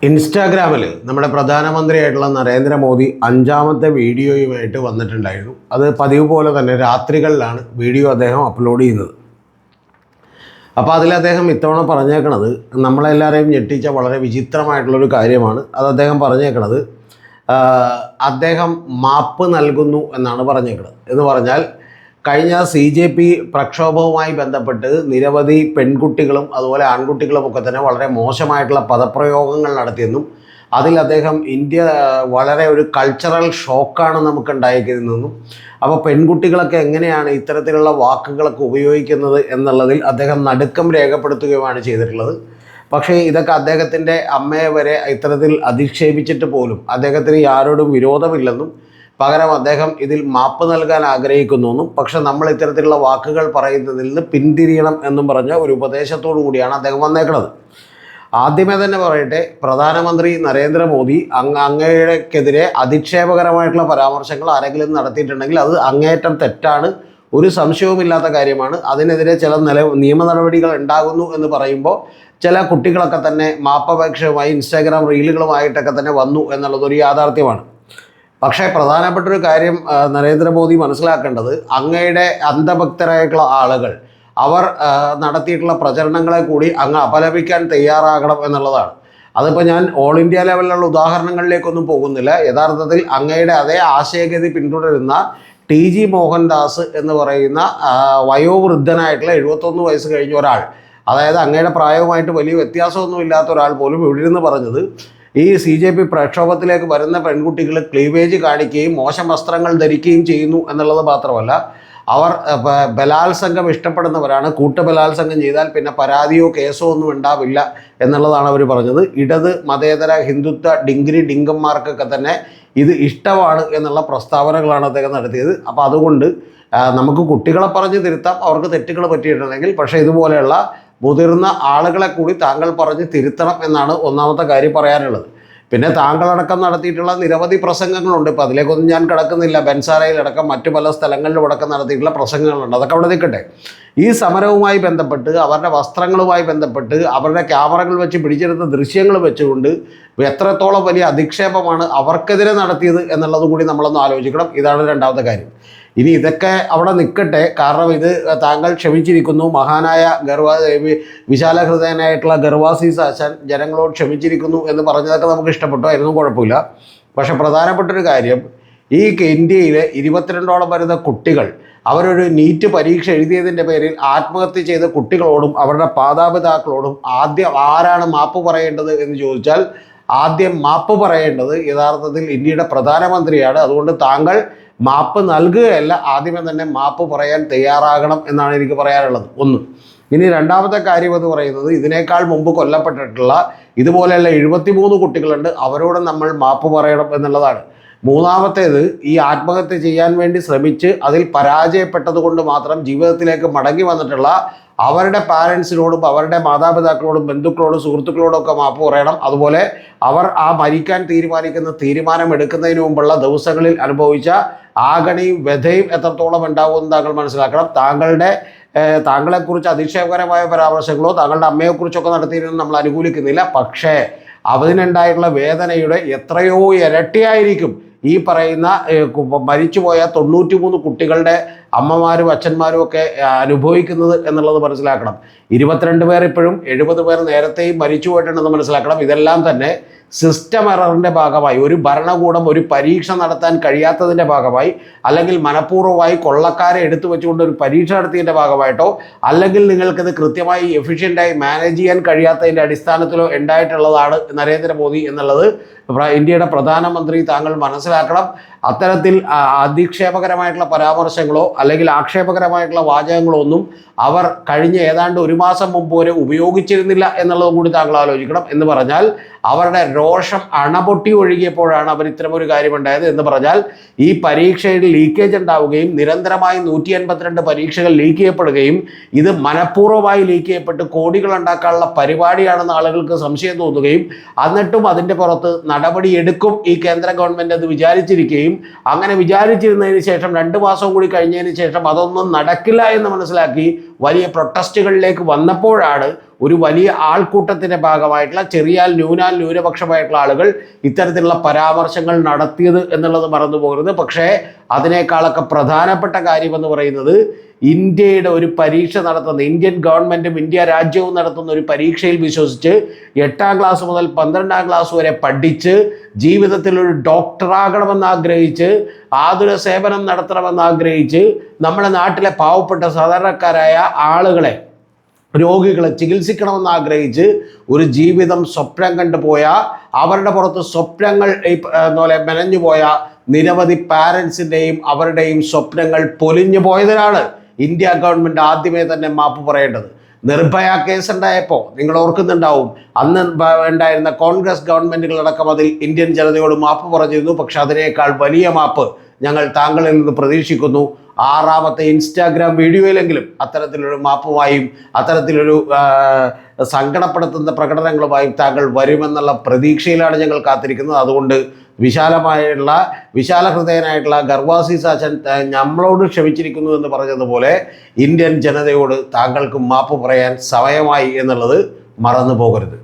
ഇൻസ്റ്റാഗ്രാമിൽ നമ്മുടെ പ്രധാനമന്ത്രിയായിട്ടുള്ള നരേന്ദ്രമോദി അഞ്ചാമത്തെ വീഡിയോയുമായിട്ട് വന്നിട്ടുണ്ടായിരുന്നു. അത് പതിവ് പോലെ തന്നെ രാത്രികളിലാണ് വീഡിയോ അദ്ദേഹം അപ്ലോഡ് ചെയ്യുന്നത്. അപ്പോൾ അതിൽ അദ്ദേഹം ഇത്തവണ പറഞ്ഞേക്കണത് നമ്മളെല്ലാവരെയും ഞെട്ടിച്ച വളരെ വിചിത്രമായിട്ടുള്ളൊരു കാര്യമാണ്. അത് അദ്ദേഹം പറഞ്ഞേക്കണത് അദ്ദേഹം മാപ്പ് നൽകുന്നു എന്നാണ് പറഞ്ഞേക്കണത്. എന്ന് പറഞ്ഞാൽ കഴിഞ്ഞ CJP പ്രക്ഷോഭവുമായി ബന്ധപ്പെട്ട് നിരവധി പെൺകുട്ടികളും അതുപോലെ ആൺകുട്ടികളുമൊക്കെ തന്നെ വളരെ മോശമായിട്ടുള്ള പദപ്രയോഗങ്ങൾ നടത്തിയെന്നും അതിൽ അദ്ദേഹം ഇന്ത്യ വളരെ ഒരു കൾച്ചറൽ ഷോക്കാണ് നമുക്ക് ഉണ്ടായിരിക്കുന്നതെന്നും അപ്പോൾ പെൺകുട്ടികളൊക്കെ എങ്ങനെയാണ് ഇത്തരത്തിലുള്ള വാക്കുകളൊക്കെ ഉപയോഗിക്കുന്നത് എന്നുള്ളതിൽ അദ്ദേഹം നടുക്കം രേഖപ്പെടുത്തുകയുമാണ് ചെയ്തിട്ടുള്ളത്. പക്ഷേ ഇതൊക്കെ അദ്ദേഹത്തിൻ്റെ അമ്മയെ വരെ ഇത്തരത്തിൽ അധിക്ഷേപിച്ചിട്ട് പോലും അദ്ദേഹത്തിന് യാരോടും വിരോധമില്ലെന്നും പകരം അദ്ദേഹം ഇതിൽ മാപ്പ് നൽകാൻ ആഗ്രഹിക്കുന്നുവെന്നും പക്ഷെ നമ്മൾ ഇത്തരത്തിലുള്ള വാക്കുകൾ പറയുന്നതിൽ നിന്ന് പിന്തിരിയണം എന്നും പറഞ്ഞ ഒരു ഉപദേശത്തോടു കൂടിയാണ് അദ്ദേഹം വന്നേക്കുന്നത്. ആദ്യമേ തന്നെ പറയട്ടെ, പ്രധാനമന്ത്രി നരേന്ദ്രമോദി അങ്ങേക്കെതിരെ അധിക്ഷേപകരമായിട്ടുള്ള പരാമർശങ്ങൾ ആരെങ്കിലും നടത്തിയിട്ടുണ്ടെങ്കിൽ അത് അങ്ങേയറ്റം തെറ്റാണ്, ഒരു സംശയവുമില്ലാത്ത കാര്യമാണ്. അതിനെതിരെ ചില നിയമ നടപടികൾ ഉണ്ടാകുന്നു എന്ന് പറയുമ്പോൾ ചില കുട്ടികളൊക്കെ തന്നെ മാപ്പപേക്ഷയുമായി ഇൻസ്റ്റാഗ്രാം റീലുകളുമായിട്ടൊക്കെ തന്നെ വന്നു എന്നുള്ളതൊരു യാഥാർത്ഥ്യമാണ്. പക്ഷേ പ്രധാനപ്പെട്ടൊരു കാര്യം നരേന്ദ്രമോദി മനസ്സിലാക്കേണ്ടത് അങ്ങയുടെ അന്ധഭക്തരായിട്ടുള്ള ആളുകൾ അവർ നടത്തിയിട്ടുള്ള പ്രചരണങ്ങളെ കൂടി അങ്ങ് അപലപിക്കാൻ തയ്യാറാകണം എന്നുള്ളതാണ്. അതിപ്പോൾ ഞാൻ ഓൾ ഇന്ത്യ ലെവലിലുള്ള ഉദാഹരണങ്ങളിലേക്കൊന്നും പോകുന്നില്ല. യഥാർത്ഥത്തിൽ അങ്ങയുടെ അതേ ആശയഗതി പിന്തുടരുന്ന TG മോഹൻദാസ് എന്ന് പറയുന്ന വയോവൃദ്ധനായിട്ടുള്ള 71 വയസ്സ് കഴിഞ്ഞ ഒരാൾ, അതായത് അങ്ങയുടെ പ്രായവുമായിട്ട് വലിയ വ്യത്യാസമൊന്നും ഇല്ലാത്ത ഒരാൾ പോലും ഇവിടെ നിന്ന് പറഞ്ഞത് ഈ CJP പ്രക്ഷോഭത്തിലേക്ക് വരുന്ന പെൺകുട്ടികൾ ക്ലീവേജ് കാണിക്കുകയും മോശം വസ്ത്രങ്ങൾ ധരിക്കുകയും ചെയ്യുന്നു എന്നുള്ളത് മാത്രമല്ല, അവർ ബലാത്സംഗം ഇഷ്ടപ്പെടുന്നവരാണ്, കൂട്ടബലാത്സംഗം ചെയ്താൽ പിന്നെ പരാതിയോ കേസോ ഒന്നും ഉണ്ടാവില്ല എന്നുള്ളതാണ് അവർ പറഞ്ഞത്. ഇടത് മതേതര ഹിന്ദുത്വ ഡിങ്കന്മാർക്കൊക്കെ തന്നെ ഇത് ഇഷ്ടമാണ് എന്നുള്ള പ്രസ്താവനകളാണ് അദ്ദേഹം നടത്തിയത്. അപ്പോൾ അതുകൊണ്ട് നമുക്ക് കുട്ടികളെ പറഞ്ഞ് തിരുത്താം അവർക്ക് തെറ്റുകൾ പറ്റിയിട്ടുണ്ടെങ്കിൽ, പക്ഷേ ഇതുപോലെയുള്ള മുതിർന്ന ആളുകളെ കൂടി താങ്കൾ പറഞ്ഞ് തിരുത്തണം എന്നാണ് ഒന്നാമത്തെ കാര്യം പറയാനുള്ളത്. പിന്നെ താങ്കളടക്കം നടത്തിയിട്ടുള്ള നിരവധി പ്രസംഗങ്ങളുണ്ട്. ഇപ്പോൾ അതിലേക്കൊന്നും ഞാൻ കിടക്കുന്നില്ല. ബെൻസാരയിലടക്കം മറ്റു പല സ്ഥലങ്ങളിലും അടക്കം നടത്തിയിട്ടുള്ള പ്രസംഗങ്ങളുണ്ട്. അതൊക്കെ അവിടെ നിൽക്കട്ടെ. ഈ സമരവുമായി ബന്ധപ്പെട്ട് അവരുടെ വസ്ത്രങ്ങളുമായി ബന്ധപ്പെട്ട് അവരുടെ ക്യാമറകൾ വെച്ച് പിടിച്ചെടുത്ത ദൃശ്യങ്ങൾ വെച്ചുകൊണ്ട് എത്രത്തോളം വലിയ അധിക്ഷേപമാണ് അവർക്കെതിരെ നടത്തിയത് എന്നുള്ളത് കൂടി നമ്മളൊന്ന് ആലോചിക്കണം. ഇതാണ് രണ്ടാമത്തെ കാര്യം. ഇനി ഇതൊക്കെ അവിടെ നിൽക്കട്ടെ, കാരണം ഇത് താങ്കൾ ക്ഷമിച്ചിരിക്കുന്നു, മഹാനായ വിശാലഹൃദയനായിട്ടുള്ള ഗർവാസീസ് ആശാൻ ജനങ്ങളോട് ക്ഷമിച്ചിരിക്കുന്നു എന്ന് പറഞ്ഞതൊക്കെ നമുക്ക് ഇഷ്ടപ്പെട്ടു, ആയിരുന്നു, കുഴപ്പമില്ല. പക്ഷെ പ്രധാനപ്പെട്ടൊരു കാര്യം, ഈ ഇന്ത്യയിലെ 22ഓളം വരുന്ന കുട്ടികൾ അവരൊരു നീറ്റ് പരീക്ഷ എഴുതിയതിൻ്റെ പേരിൽ ആത്മഹത്യ ചെയ്ത കുട്ടികളോടും അവരുടെ മാതാപിതാക്കളോടും ആദ്യം ആരാണ് മാപ്പ് പറയേണ്ടത് എന്ന് ചോദിച്ചാൽ ആദ്യം മാപ്പ് പറയേണ്ടത് യഥാർത്ഥത്തിൽ ഇന്ത്യയുടെ പ്രധാനമന്ത്രിയാണ്. അതുകൊണ്ട് താങ്കൾ മാപ്പ് നൽകുകയല്ല, ആദ്യമേ തന്നെ മാപ്പ് പറയാൻ തയ്യാറാകണം എന്നാണ് എനിക്ക് പറയാനുള്ളത്. ഒന്ന്. ഇനി രണ്ടാമത്തെ കാര്യം എന്ന് പറയുന്നത്, ഇതിനേക്കാൾ മുമ്പ് കൊല്ലപ്പെട്ടിട്ടുള്ള ഇതുപോലെയുള്ള 73 കുട്ടികളുണ്ട്, അവരോട് നമ്മൾ മാപ്പ് പറയണം എന്നുള്ളതാണ്. മൂന്നാമത്തേത്, ഈ ആത്മഹത്യ ചെയ്യാൻ വേണ്ടി ശ്രമിച്ച് അതിൽ പരാജയപ്പെട്ടത് കൊണ്ട് മാത്രം ജീവിതത്തിലേക്ക് മടങ്ങി വന്നിട്ടുള്ള അവരുടെ പാരൻസിനോടും അവരുടെ മാതാപിതാക്കളോടും ബന്ധുക്കളോടും സുഹൃത്തുക്കളോടും ഒക്കെ മാപ്പ് പറയണം. അതുപോലെ അവർ ആ മരിക്കാൻ തീരുമാനിക്കുന്ന തീരുമാനം എടുക്കുന്നതിന് മുമ്പുള്ള ദിവസങ്ങളിൽ അനുഭവിച്ച ആഗണിയും വ്യഥയും എത്രത്തോളം ഉണ്ടാവുമെന്ന് താങ്കൾ മനസ്സിലാക്കണം. താങ്കളെക്കുറിച്ച് അധിക്ഷേപകരമായ പരാമർശങ്ങളോ താങ്കളുടെ അമ്മയെക്കുറിച്ചൊക്കെ നടത്തിയിരുന്നത് നമ്മൾ അനുകൂലിക്കുന്നില്ല. പക്ഷേ അതിനുണ്ടായിട്ടുള്ള വേദനയുടെ എത്രയോ ഇരട്ടിയായിരിക്കും ഈ പറയുന്ന മരിച്ചുപോയ 93 കുട്ടികളുടെ അമ്മമാരും അച്ഛന്മാരും ഒക്കെ അനുഭവിക്കുന്നത് എന്നുള്ളത് മനസ്സിലാക്കണം. 22 പേർ ഇപ്പോഴും, 70 പേർ നേരത്തെയും മരിച്ചു പോയിട്ടുണ്ടെന്ന് മനസ്സിലാക്കണം. ഇതെല്ലാം തന്നെ സിസ്റ്റം എററിൻ്റെ ഭാഗമായി, ഒരു ഭരണകൂടം ഒരു പരീക്ഷ നടത്താൻ കഴിയാത്തതിൻ്റെ ഭാഗമായി, അല്ലെങ്കിൽ മനഃപൂർവ്വമായി കൊള്ളക്കാരെ എടുത്തു വെച്ചുകൊണ്ട് ഒരു പരീക്ഷ നടത്തിയതിൻ്റെ ഭാഗമായിട്ടോ, അല്ലെങ്കിൽ നിങ്ങൾക്കത് കൃത്യമായി എഫിഷ്യൻ്റായി മാനേജ് ചെയ്യാൻ കഴിയാത്തതിൻ്റെ അടിസ്ഥാനത്തിലോ ഉണ്ടായിട്ടുള്ളതാണ് നരേന്ദ്രമോദി എന്നുള്ളത് ഇന്ത്യയുടെ പ്രധാനമന്ത്രി താങ്കൾ മനസ്സിലാക്കണം. അത്തരത്തിൽ അധിക്ഷേപകരമായിട്ടുള്ള പരാമർശങ്ങളോ അല്ലെങ്കിൽ ആക്ഷേപകരമായിട്ടുള്ള വാചകങ്ങളോ ഒന്നും അവർ കഴിഞ്ഞ ഏതാണ്ട് 1 മാസം മുമ്പ് വരെ ഉപയോഗിച്ചിരുന്നില്ല എന്നുള്ളത് കൂടി താങ്കൾ ആലോചിക്കണം. എന്ന് പറഞ്ഞാൽ അവരുടെ രോഷം അണപൊട്ടി ഒഴുകിയപ്പോഴാണ് അവർ ഇത്തരമൊരു കാര്യമുണ്ടായത്. എന്ന് പറഞ്ഞാൽ ഈ പരീക്ഷയിൽ ലീക്കേജ് ഉണ്ടാവുകയും നിരന്തരമായി 182 പരീക്ഷകൾ ലീക്ക് ചെയ്യപ്പെടുകയും ഇത് മനഃപൂർവ്വമായി ലീക്ക് ചെയ്യപ്പെട്ട് കോടികൾ ഉണ്ടാക്കാനുള്ള പരിപാടിയാണെന്ന് ആളുകൾക്ക് സംശയം തോന്നുകയും എന്നിട്ടും അതിൻ്റെ പുറത്ത് നടപടി എടുക്കും ഈ കേന്ദ്ര ഗവൺമെൻറ് അത് വിചാരിച്ചിരിക്കുകയും അങ്ങനെ വിചാരിച്ചിരുന്നതിന് ശേഷം 2 മാസം കൂടി കഴിഞ്ഞതിന് ശേഷം അതൊന്നും നടക്കില്ല എന്ന് മനസ്സിലാക്കി വലിയ പ്രൊട്ടസ്റ്റുകളിലേക്ക് വന്നപ്പോഴാണ് ഒരു വലിയ ആൾക്കൂട്ടത്തിൻ്റെ ഭാഗമായിട്ടുള്ള ചെറിയാൽ ന്യൂനപക്ഷമായിട്ടുള്ള ആളുകൾ ഇത്തരത്തിലുള്ള പരാമർശങ്ങൾ നടത്തിയത് എന്നുള്ളത് മറന്നു പോകരുത്. പക്ഷേ അതിനേക്കാളൊക്കെ പ്രധാനപ്പെട്ട കാര്യമെന്ന് പറയുന്നത് ഇന്ത്യയുടെ ഒരു പരീക്ഷ നടത്തുന്ന, ഇന്ത്യൻ ഗവൺമെൻറ്റും ഇന്ത്യ രാജ്യവും നടത്തുന്ന ഒരു പരീക്ഷയിൽ വിശ്വസിച്ച് 8ാം ക്ലാസ് മുതൽ 12ാം ക്ലാസ് വരെ പഠിച്ച് ജീവിതത്തിൽ ഒരു ഡോക്ടറാകണമെന്ന് ആഗ്രഹിച്ച് ആതുര സേവനം നടത്തണമെന്ന് ആഗ്രഹിച്ച് നമ്മുടെ നാട്ടിലെ പാവപ്പെട്ട സാധാരണക്കാരായ ആളുകളെ, രോഗികളെ ചികിത്സിക്കണമെന്ന് ആഗ്രഹിച്ച് ഒരു ജീവിതം സ്വപ്നം കണ്ടുപോയ, അവരുടെ പുറത്ത് സ്വപ്നങ്ങൾ പോലെ മെനഞ്ഞുപോയ നിരവധി പാരൻസിൻ്റെയും അവരുടെയും സ്വപ്നങ്ങൾ പൊലിഞ്ഞു പോയതിനാണ് ഇന്ത്യ ഗവൺമെൻറ് ആദ്യമേ തന്നെ മാപ്പ് പറയേണ്ടത്. നിർഭയ കേസുണ്ടായപ്പോൾ നിങ്ങൾ ഓർക്കുന്നുണ്ടാവും, അന്ന് ഉണ്ടായിരുന്ന കോൺഗ്രസ് ഗവൺമെൻറ്റുകളടക്കം അതിൽ ഇന്ത്യൻ ജനതയോട് മാപ്പ് പറഞ്ഞിരുന്നു. പക്ഷെ അതിനേക്കാൾ വലിയ മാപ്പ് ഞങ്ങൾ താങ്കളിൽ നിന്ന് പ്രതീക്ഷിക്കുന്നു. 6ാമത്തെ ഇൻസ്റ്റാഗ്രാം വീഡിയോയിലെങ്കിലും അത്തരത്തിലൊരു മാപ്പുമായും അത്തരത്തിലൊരു സങ്കടപ്പെടുത്തുന്ന പ്രകടനങ്ങളുമായും താങ്കൾ വരുമെന്നുള്ള പ്രതീക്ഷയിലാണ് ഞങ്ങൾ കാത്തിരിക്കുന്നത്. അതുകൊണ്ട് വിശാല ഹൃദയനായിട്ടുള്ള ഗർവാസി സാച്ചൻ നമ്മളോട് ക്ഷമിച്ചിരിക്കുന്നു എന്ന് പറഞ്ഞതുപോലെ ഇന്ത്യൻ ജനതയോട് താങ്കൾക്ക് മാപ്പ് പറയാൻ സമയമായി എന്നുള്ളത് മറന്നു പോകരുത്.